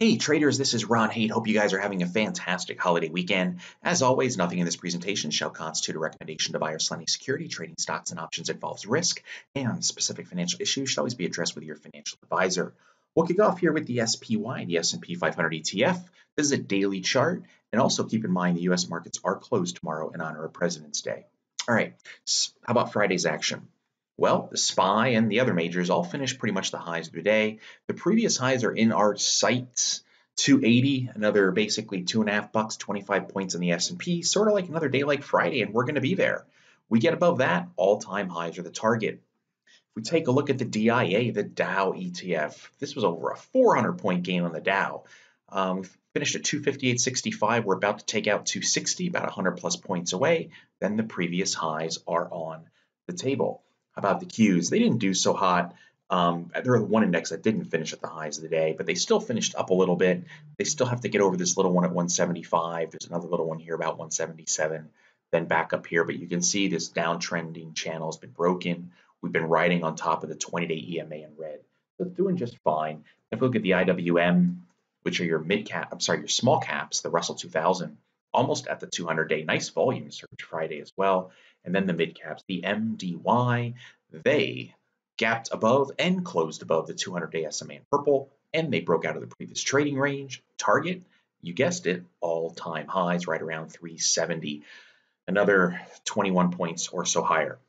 Hey traders, this is Ron Haight. Hope you guys are having a fantastic holiday weekend. As always, nothing in this presentation shall constitute a recommendation to buy or sell any security. Trading stocks and options involves risk, and specific financial issues should always be addressed with your financial advisor. We'll kick off here with the SPY, the S&P 500 ETF. This is a daily chart, and also keep in mind the U.S. markets are closed tomorrow in honor of President's Day. All right, how about Friday's action? Well, the SPY and the other majors all finished pretty much the highs of the day. The previous highs are in our sights. 280, another basically $2.50, 25 points in the S&P, sort of like another day like Friday, and we're going to be there. We get above that, all-time highs are the target. If we take a look at the DIA, the Dow ETF, this was over a 400-point gain on the Dow. We finished at 258.65. We're about to take out 260, about 100 plus points away. Then the previous highs are on the table. How about the Qs? They didn't do so hot. They're the one index that didn't finish at the highs of the day, but they still finished up a little bit. They still have to get over this little one at 175. There's another little one here about 177, then back up here. But you can see this downtrending channel has been broken. We've been riding on top of the 20-day EMA in red. So it's doing just fine. If we look at the IWM, which are your your small caps, the Russell 2000, almost at the 200-day. Nice volume surge Friday as well. And then the mid caps, the MDY, they gapped above and closed above the 200-day SMA in purple, and they broke out of the previous trading range. Target, you guessed it, all-time highs right around 370, another 21 points or so higher.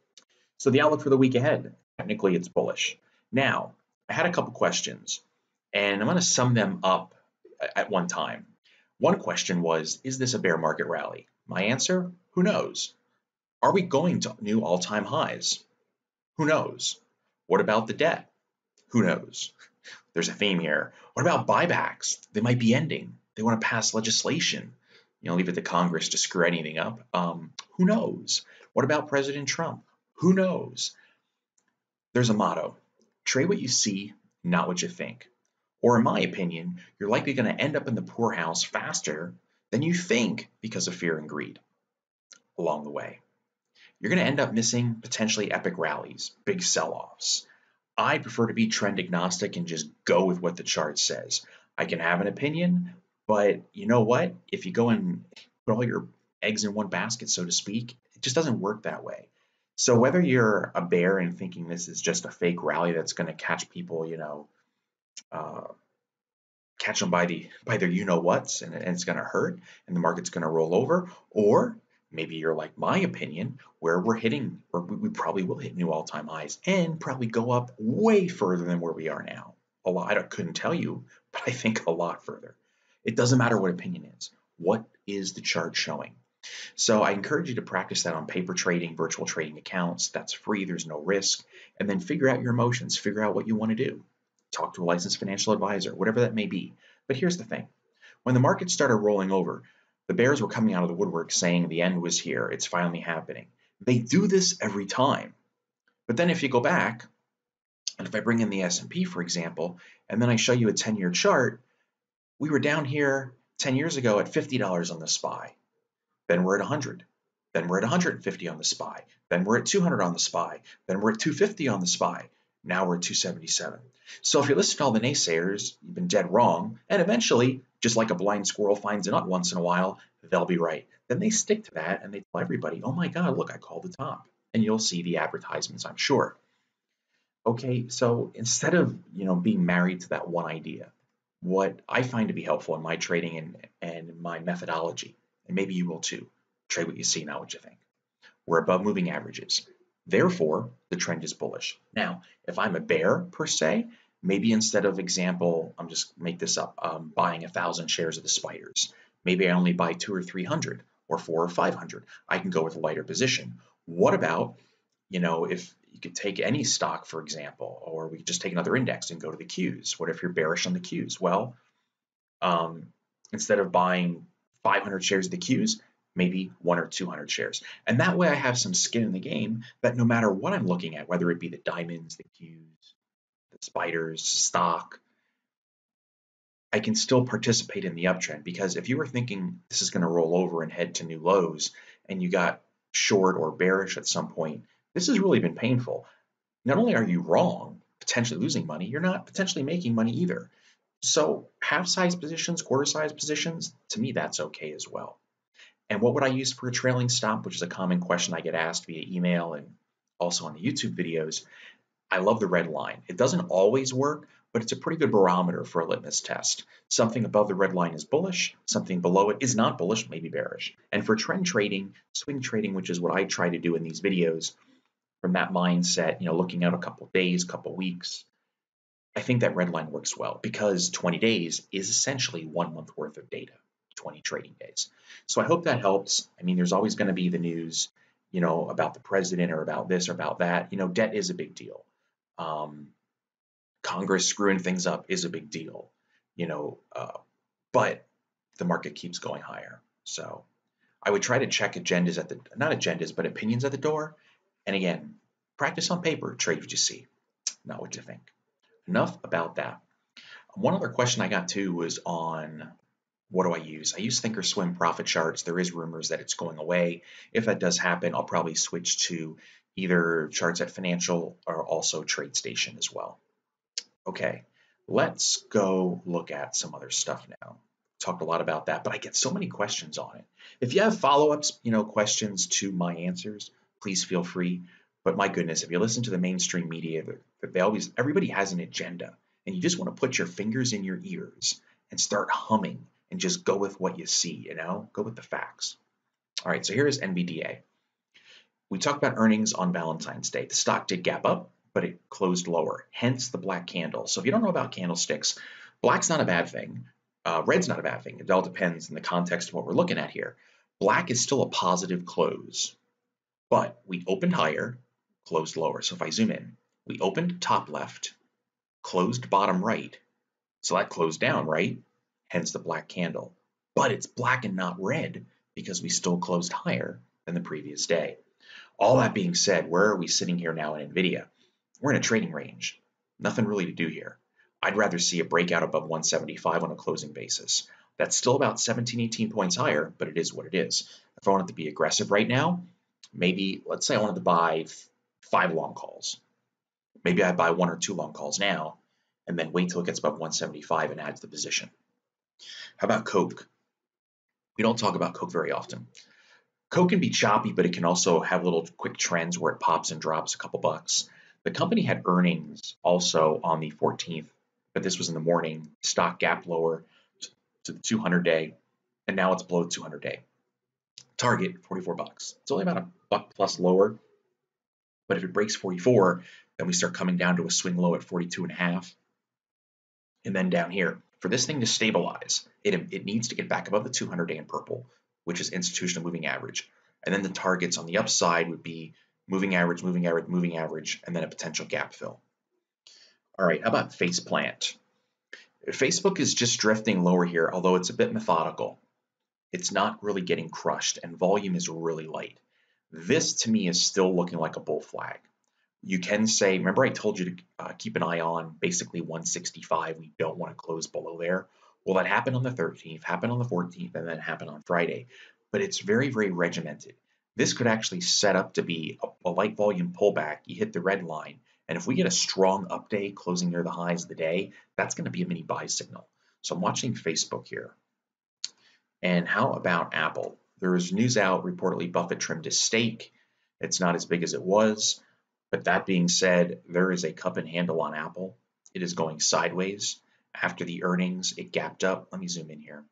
So the outlook for the week ahead, technically it's bullish. Now, I had a couple questions, and I'm going to sum them up at one time. One question was, is this a bear market rally? My answer, who knows? Are we going to new all-time highs? Who knows? What about the debt? Who knows? There's a theme here. What about buybacks? They might be ending. They want to pass legislation. Leave it to Congress to screw anything up. Who knows? What about President Trump? Who knows? There's a motto. Trade what you see, not what you think. Or in my opinion, you're likely going to end up in the poorhouse faster than you think because of fear and greed along the way. You're going to end up missing potentially epic rallies, big sell-offs. I prefer to be trend agnostic and just go with what the chart says. I can have an opinion, but you know what? If you go and put all your eggs in one basket, so to speak, it just doesn't work that way. So whether you're a bear and thinking this is just a fake rally that's going to catch people, catch them by their you-know-whats, and it's going to hurt, and the market's going to roll over, or maybe you're like my opinion, where we probably will hit new all-time highs and probably go up way further than where we are now. A lot, I couldn't tell you, but I think a lot further. It doesn't matter what opinion is. What is the chart showing? So I encourage you to practice that on paper trading, virtual trading accounts. That's free. There's no risk. And then figure out your emotions. Figure out what you want to do. Talk to a licensed financial advisor, whatever that may be. But here's the thing. When the market started rolling over, the bears were coming out of the woodwork saying the end was here. It's finally happening. They do this every time. But then if you go back, and if I bring in the S&P, for example, and then I show you a 10-year chart, we were down here 10 years ago at $50 on the SPY. Then we're at 100. Then we're at 150 on the SPY. Then we're at 200 on the SPY. Then we're at 250 on the SPY. Now we're at 277. So if you listen to all the naysayers, you've been dead wrong. And eventually, just like a blind squirrel finds a nut once in a while, they'll be right. Then they stick to that and they tell everybody, oh my God, look, I called the top. And you'll see the advertisements, I'm sure. Okay, so instead of being married to that one idea, what I find to be helpful in my trading and my methodology, and maybe you will too, trade what you see, not what you think. We're above moving averages. Therefore, the trend is bullish. Now, if I'm a bear per se, maybe instead of example, I'm just make this up, buying 1,000 shares of the spiders. Maybe I only buy 200 or 300 or 400 or 500. I can go with a lighter position. What about, if you could take any stock, for example, or we could just take another index and go to the Qs. What if you're bearish on the Qs? Well, instead of buying 500 shares of the Qs, maybe 100 or 200 shares. And that way I have some skin in the game that no matter what I'm looking at, whether it be the diamonds, the Qs, the spiders, stock, I can still participate in the uptrend. Because if you were thinking this is going to roll over and head to new lows and you got short or bearish at some point, this has really been painful. Not only are you wrong, potentially losing money, you're not potentially making money either. So how half-size positions, quarter-size positions, to me, that's okay as well. And what would I use for a trailing stop, which is a common question I get asked via email and also on the YouTube videos. I love the red line. It doesn't always work, but it's a pretty good barometer for a litmus test. Something above the red line is bullish, something below it is not bullish, maybe bearish. And for trend trading, swing trading, which is what I try to do in these videos, from that mindset, looking out a couple days, couple weeks, I think that red line works well because 20 days is essentially 1 month worth of data, 20 trading days. So I hope that helps. I mean, there's always going to be the news, about the president or about this or about that. Debt is a big deal. Congress screwing things up is a big deal, but the market keeps going higher. So I would try to check agendas not agendas, but opinions at the door. And again, practice on paper, trade what you see, not what you think. Enough about that. One other question I got too was on what do I use? I use Thinkorswim profit charts. There is rumors that it's going away. If that does happen, I'll probably switch to either charts at Financial or also TradeStation as well. Okay, let's go look at some other stuff now. Talked a lot about that, but I get so many questions on it. If you have follow-ups, questions to my answers, please feel free. But my goodness, if you listen to the mainstream media, everybody has an agenda, and you just want to put your fingers in your ears and start humming and just go with what you see, go with the facts. All right, so here is NVDA. We talked about earnings on Valentine's Day. The stock did gap up, but it closed lower, hence the black candle. So if you don't know about candlesticks, black's not a bad thing. Red's not a bad thing. It all depends in the context of what we're looking at here. Black is still a positive close, but we opened higher, closed lower. So if I zoom in, we opened top left, closed bottom right. So that closed down, right? Hence the black candle. But it's black and not red because we still closed higher than the previous day. All that being said, where are we sitting here now in NVIDIA? We're in a trading range. Nothing really to do here. I'd rather see a breakout above 175 on a closing basis. That's still about 17, 18 points higher, but it is what it is. If I wanted to be aggressive right now, maybe, let's say I wanted to buy 5 long calls. Maybe I buy 1 or 2 long calls now, and then wait till it gets above 175 and add to the position. How about Coke? We don't talk about Coke very often. Coke can be choppy, but it can also have little quick trends where it pops and drops a couple bucks. The company had earnings also on the 14th, but this was in the morning. Stock gap lower to the 200-day, and now it's below the 200-day. Target, 44 bucks. It's only about a buck plus lower, but if it breaks 44, then we start coming down to a swing low at 42.5. And then down here, for this thing to stabilize, it needs to get back above the 200-day in purple, which is institutional moving average. And then the targets on the upside would be moving average, moving average, moving average, and then a potential gap fill. All right, how about Faceplant? Facebook is just drifting lower here, although it's a bit methodical. It's not really getting crushed, and volume is really light. This, to me, is still looking like a bull flag. You can say, remember I told you to keep an eye on basically 165. We don't want to close below there. Well, that happened on the 13th, happened on the 14th, and then happened on Friday. But it's very, very regimented. This could actually set up to be a light volume pullback. You hit the red line. And if we get a strong up day closing near the highs of the day, that's going to be a mini buy signal. So I'm watching Facebook here. And how about Apple? There is news out, reportedly Buffett trimmed his stake. It's not as big as it was. But that being said, there is a cup and handle on Apple. It is going sideways. After the earnings, it gapped up. Let me zoom in here.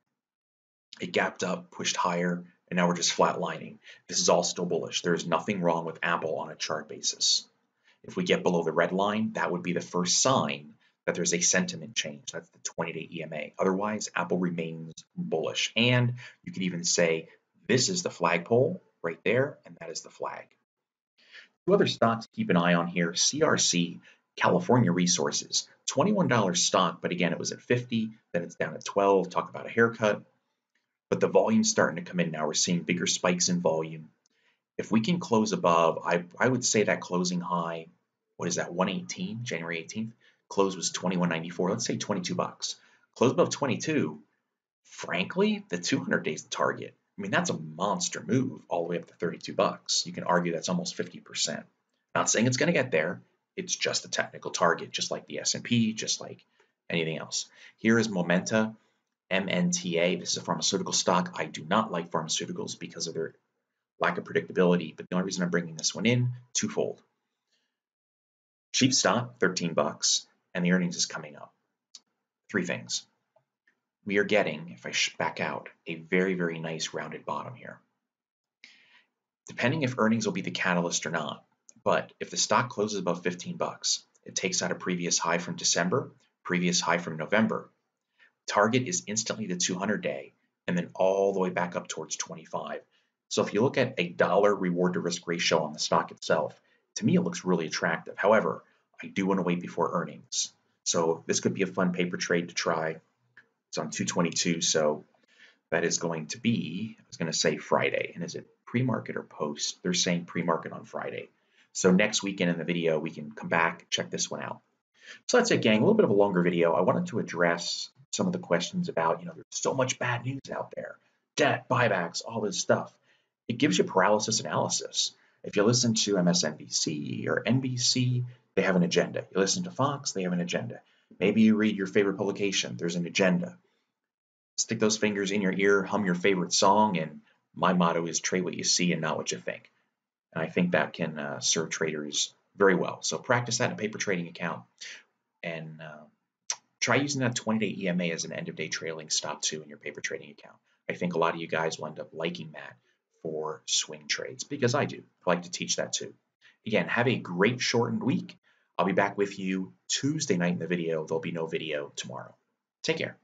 It gapped up, pushed higher, and now we're just flatlining. This is all still bullish. There is nothing wrong with Apple on a chart basis. If we get below the red line, that would be the first sign that there's a sentiment change. That's the 20-day EMA. Otherwise, Apple remains bullish. And you could even say, this is the flagpole right there, and that is the flag. 2 other stocks to keep an eye on here. CRC, California Resources, $21 stock, but again, it was at 50, then it's down at 12. Talk about a haircut. But the volume's starting to come in now. We're seeing bigger spikes in volume. If we can close above, I would say that closing high, what is that, 118, January 18th? Close was 21.94, let's say 22 bucks. Close above 22, frankly, the 200 days target. I mean, that's a monster move all the way up to 32 bucks. You can argue that's almost 50%. Not saying it's going to get there. It's just a technical target, just like the S&P, just like Anything else? Here is Momenta MNTA. This is a pharmaceutical stock. I do not like pharmaceuticals because of their lack of predictability, but the only reason I'm bringing this one in, twofold. Cheap stock, 13 bucks, and the earnings is coming up. Three things. We are getting, if I back out, a very, very nice rounded bottom here. Depending if earnings will be the catalyst or not, but if the stock closes above 15 bucks, it takes out a previous high from December, previous high from November. Target is instantly the 200-day, and then all the way back up towards 25. So if you look at a dollar reward to risk ratio on the stock itself, to me it looks really attractive. However, I do want to wait before earnings. So this could be a fun paper trade to try. It's on 222, so that is going to be, I was going to say Friday, and is it pre-market or post? They're saying pre-market on Friday. So next weekend in the video, we can come back, check this one out. So that's it, gang, a little bit of a longer video. I wanted to address some of the questions about, there's so much bad news out there, debt, buybacks, all this stuff. It gives you paralysis analysis. If you listen to MSNBC or NBC, they have an agenda. You listen to Fox, they have an agenda. Maybe you read your favorite publication, there's an agenda. Stick those fingers in your ear, hum your favorite song, and my motto is trade what you see and not what you think. And I think that can serve traders very well. So practice that in a paper trading account, and try using that 20-day EMA as an end-of-day trailing stop too in your paper trading account. I think a lot of you guys will end up liking that for swing trades, because I do. I like to teach that too. Again, have a great shortened week. I'll be back with you Tuesday night in the video. There'll be no video tomorrow. Take care.